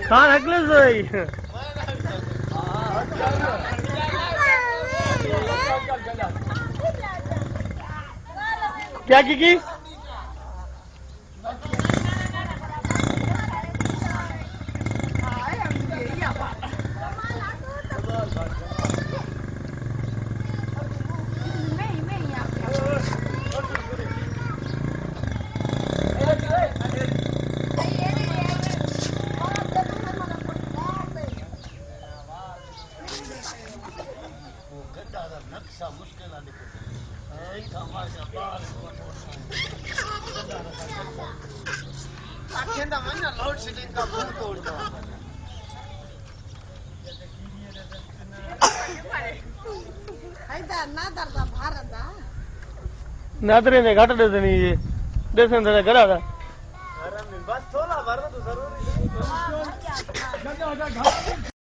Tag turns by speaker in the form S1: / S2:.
S1: कहाँ निकले सोई क्या की
S2: नक्शा मुश्किल लोड शेडिंग का मुंह तोड़ दो
S1: नादरे ने घाट दे नहीं ये देसन से घरा था
S2: बस थोड़ा भरना तो जरूरी है